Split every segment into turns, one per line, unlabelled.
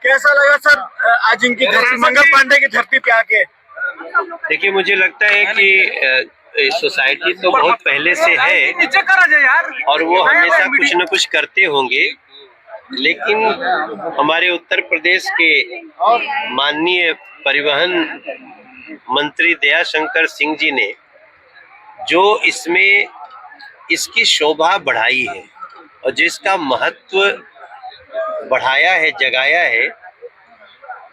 कैसा लगा सर आज इनकी धरती मंगल पांडे की धरती पे आके?
देखिए, मुझे लगता है कि सोसाइटी तो बहुत पहले से है और वो हमेशा कुछ न कुछ करते होंगे, लेकिन हमारे उत्तर प्रदेश के माननीय परिवहन मंत्री दयाशंकर सिंह जी ने जो इसमें इसकी शोभा बढ़ाई है और जिसका महत्व बढ़ाया है, जगाया है,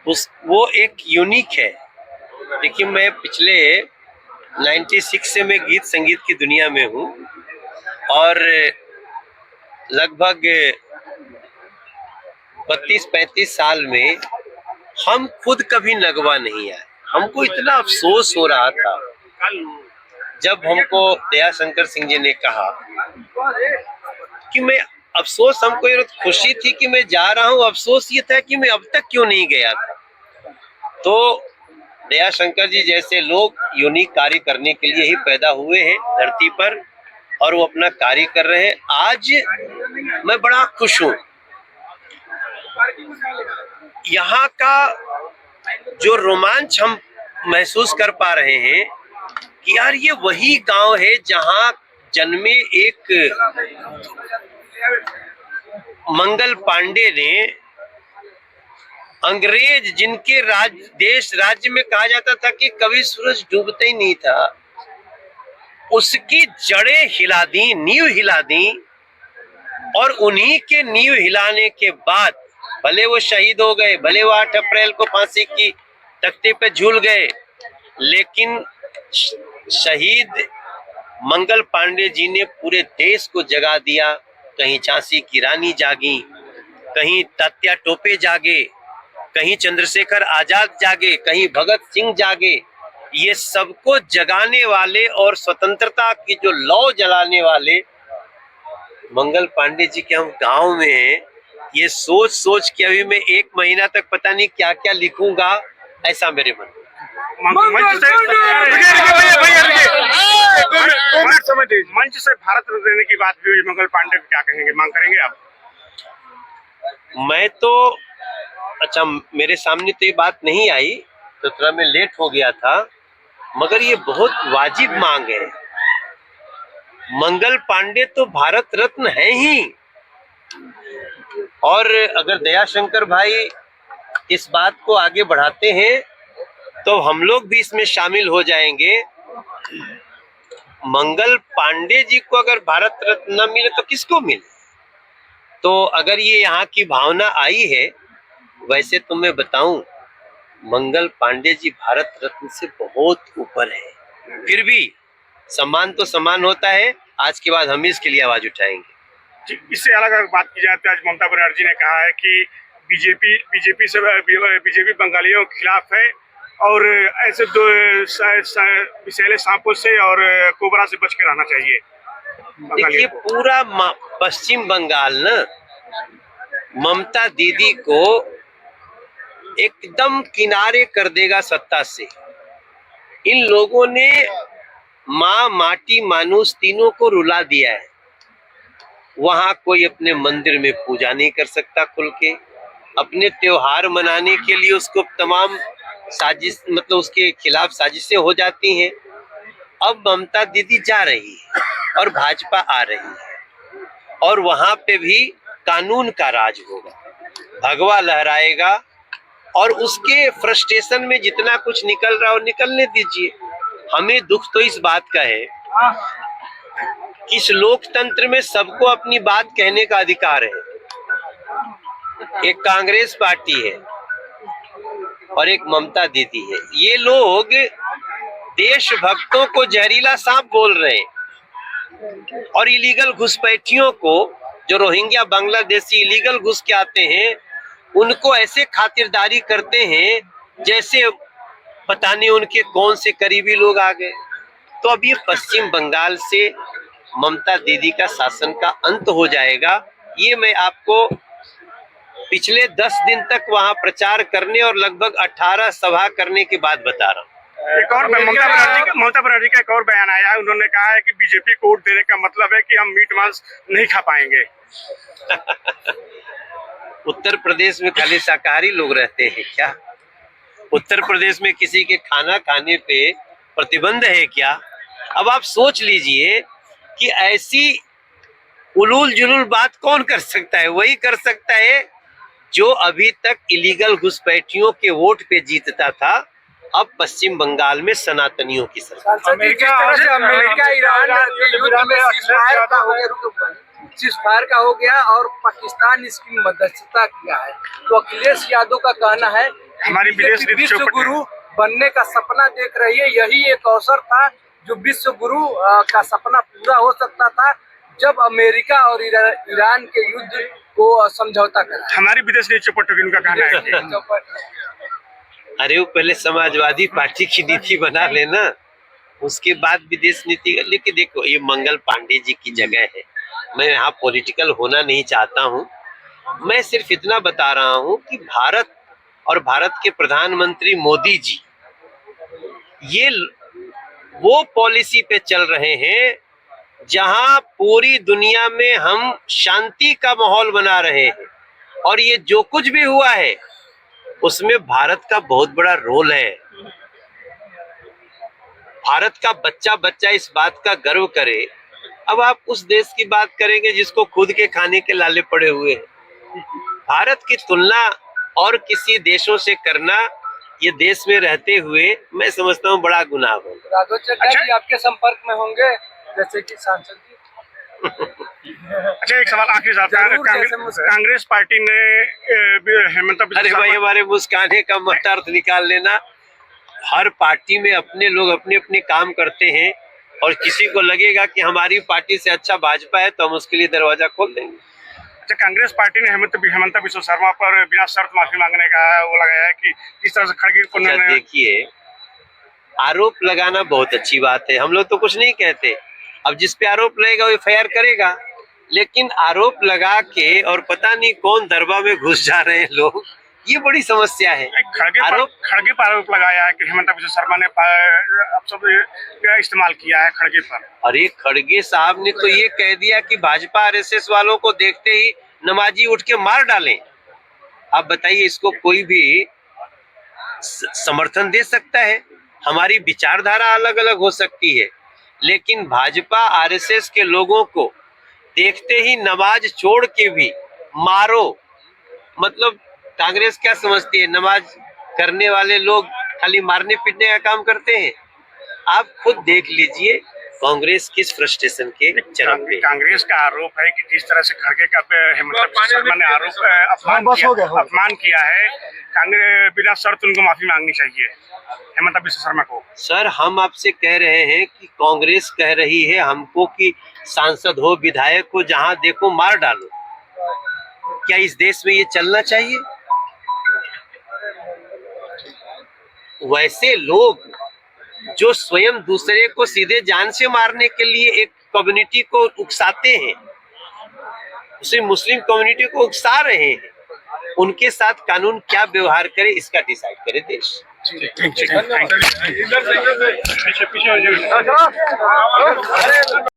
वो एक यूनिक है। देखिए, मैं पिछले 96 से मैं गीत संगीत की दुनिया में हूँ और लगभग 32-35 साल में हम खुद कभी नगवा नहीं आए। हमको इतना अफसोस हो रहा था जब हमको दयाशंकर सिंह जी ने कहा कि मैं अफसोस, हमको ये खुशी थी कि मैं जा रहा हूँ, अफसोस ये था कि मैं अब तक क्यों नहीं गया था। तो दयाशंकर जी जैसे लोग यूनिक कार्य करने के लिए ही पैदा हुए हैं धरती पर और वो अपना कार्य कर रहे हैं। आज मैं बड़ा खुश हूँ। यहाँ का जो रोमांच हम महसूस कर पा रहे हैं कि यार ये वही गांव है जहाँ जन्मे एक मंगल पांडे ने, अंग्रेज जिनके राज्य में कहा जाता था कि कभी सूरज डूबता ही नहीं था, उसकी जड़ें हिला दी, नींव हिला दी। और उन्हीं के नींव हिलाने के बाद भले वो शहीद हो गए, भले वो 8 अप्रैल को फांसी की तख्ते पे झूल गए, लेकिन शहीद मंगल पांडे जी ने पूरे देश को जगा दिया। कहीं झांसी की रानी जागी, कहीं तात्या टोपे जागे, कहीं चंद्रशेखर आजाद जागे, कहीं भगत सिंह जागे। ये सबको जगाने वाले और स्वतंत्रता की जो लौ जलाने वाले मंगल पांडे जी के हम गांव में हैं। ये सोच सोच के अभी मैं 1 महीना तक पता नहीं क्या क्या लिखूंगा, ऐसा मेरे मन में।
मंच से भारत रत्न देने की बात भी हुई, मंगल पांडे क्या कहेंगे, मांग करेंगे आप?
मैं तो अच्छा, मेरे सामने तो ये बात नहीं आई, तो थोड़ा मैं लेट हो गया था, मगर ये बहुत वाजिब मांग है। मंगल पांडे तो भारत रत्न है ही, और अगर दयाशंकर भाई इस बात को आगे बढ़ाते हैं तो हम लोग भी इसमें शामिल हो जाएंगे। मंगल पांडे जी को अगर भारत रत्न न मिले तो किसको मिले? तो अगर ये यहाँ की भावना आई है, वैसे तो मैं बताऊं, मंगल पांडे जी भारत रत्न से बहुत ऊपर है। फिर भी सम्मान तो सम्मान होता है। आज के बाद हम इसके लिए आवाज उठाएंगे।
इससे अलग अगर बात की जाए तो आज ममता बनर्जी ने कहा है कि बीजेपी बंगालियों के खिलाफ है और ऐसे दो विषैले सांपों से और कोबरा से बच के रहना चाहिए।
देखिए, पूरा पश्चिम बंगाल न ममता दीदी को एकदम किनारे कर देगा सत्ता से। इन लोगों ने माँ, माटी, मानुस तीनों को रुला दिया है। वहां कोई अपने मंदिर में पूजा नहीं कर सकता खुल के, अपने त्योहार मनाने के लिए उसको तमाम साजिश, मतलब उसके खिलाफ साजिशें हो जाती हैं। अब ममता दीदी जा रही है और भाजपा आ रही है और वहां पे भी कानून का राज होगा, भगवा लहराएगा और उसके फ्रस्ट्रेशन में जितना कुछ निकल रहा हो निकलने दीजिए। हमें दुख तो इस बात का है कि इस लोकतंत्र में सबको अपनी बात कहने का अधिकार है। एक कांग्रेस पार्टी है और एक ममता दीदी है। ये लोग देशभक्तों को जहरीला सांप बोल रहे हैं और इलीगल घुसपैठियों को, जो रोहिंग्या बांग्लादेशी इलीगल घुस के आते हैं, उनको ऐसे खातिरदारी करते हैं जैसे पता नहीं उनके कौन से करीबी लोग आ गए। तो अब ये पश्चिम बंगाल से ममता दीदी का शासन का अंत हो जाएगा। ये मैं आपको पिछले 10 दिन तक वहां प्रचार करने और लगभग 18 सभा करने के बाद बता रहा हूँ।
एक और ममता बनर्जी का एक और बयान आया है। उन्होंने कहा है कि बीजेपी को वोट देने का मतलब है कि हम मीट मांस नहीं खा पाएंगे।
उत्तर प्रदेश में खाली शाकाहारी लोग रहते हैं क्या? उत्तर प्रदेश में किसी के खाना खाने पे प्रतिबंध है क्या? अब आप सोच लीजिए कि ऐसी उलूल जुलूल बात कौन कर सकता है? वही कर सकता है जो अभी तक इलीगल घुसपैठियों के वोट पे जीतता था, अब पश्चिम बंगाल में सनातनियों की सरकार।
अमेरिका ईरान के युद्ध में सीजफायर का हो गया और पाकिस्तान इसकी मध्यस्थता किया है। तो अखिलेश यादव का कहना है
हमारी विदेश नीति
विश्व गुरु बनने का सपना देख रही है। यही एक अवसर था जो विश्व गुरु का सपना पूरा हो सकता था जब अमेरिका और ईरान के युद्ध को समझौता करा।
हमारी विदेश नीति चौपट होगी, उनका कहना है।
अरे वो पहले समाजवादी पार्टी की नीति बना लेना, उसके बाद विदेश नीति। लेकिन देखो, ये मंगल पांडे जी की जगह है, मैं यहाँ पॉलिटिकल होना नहीं चाहता हूँ। मैं सिर्फ इतना बता रहा हूँ कि भारत और भारत के प्रधानमंत्री मोदी जी ये वो पॉलिसी पे चल रहे हैं जहां पूरी दुनिया में हम शांति का माहौल बना रहे हैं, और ये जो कुछ भी हुआ है उसमें भारत का बहुत बड़ा रोल है। भारत का बच्चा बच्चा इस बात का गर्व करे। अब आप उस देश की बात करेंगे जिसको खुद के खाने के लाले पड़े हुए हैं। भारत की तुलना और किसी देशों से करना, ये देश में रहते हुए, मैं समझता हूँ बड़ा गुनाह है।
राघव चड्ढा जी आपके संपर्क में होंगे जैसे कि सांसद जी।
अच्छा, एक सवाल आखिरी साहब, कांग्रेस पार्टी ने हेमंत बिस्वा
अरे भाई, हमारे मुस्काने का मत अर्थ निकाल लेना। हर पार्टी में अपने लोग अपने अपने काम करते हैं, और किसी को लगेगा कि हमारी पार्टी से अच्छा भाजपा है तो हम उसके लिए दरवाजा खोल देंगे।
अच्छा, कांग्रेस पार्टी ने हेमंत बिस्वा शर्मा पर बिना शर्त माफी मांगने का वो लगाया है कि किस तरह से खड़गे को
देखिए, आरोप लगाना बहुत अच्छी बात है, हम लोग तो कुछ नहीं कहते। अब जिस पे आरोप लगेगा वो एफआईआर करेगा, लेकिन आरोप लगा के और पता नहीं कौन दरबार में घुस जा रहे हैं लोग, ये बड़ी समस्या है।
खड़गे पर आरोप लगाया है कि हेमंत बिस्वा शर्मा ने इस्तेमाल किया है खड़गे पर।
अरे खड़गे साहब ने तो ये कह दिया कि भाजपा आरएसएस वालों को देखते ही नमाजी उठ के मार डालें। आप बताइए, इसको कोई भी समर्थन दे सकता है? हमारी विचारधारा अलग अलग हो सकती है, लेकिन भाजपा आरएसएस के लोगों को देखते ही नमाज छोड़ के भी मारो, मतलब कांग्रेस क्या समझती है? नमाज करने वाले लोग खाली मारने पीटने का काम करते हैं? आप खुद देख लीजिए कांग्रेस किस फ्रस्ट्रेशन के चरम पे।
कांग्रेस का आरोप है कि जिस तरह से खड़गे का हेमंत बिस्वा शर्मा ने अपमान किया है, कांग्रेस बिना शर्त उनको माफी मांगनी चाहिए हेमंत बिस्वा शर्मा को।
सर, हम आपसे कह रहे हैं कि कांग्रेस कह रही है हमको कि सांसद हो, विधायक हो, जहां देखो मार डालो। क्या इस देश में ये चलना चाहिए? वैसे लोग जो स्वयं दूसरे को सीधे जान से मारने के लिए एक कम्युनिटी को उकसाते हैं, उसे मुस्लिम कम्युनिटी को उकसा रहे हैं, उनके साथ कानून क्या व्यवहार करे इसका डिसाइड करे देश।
Thank you.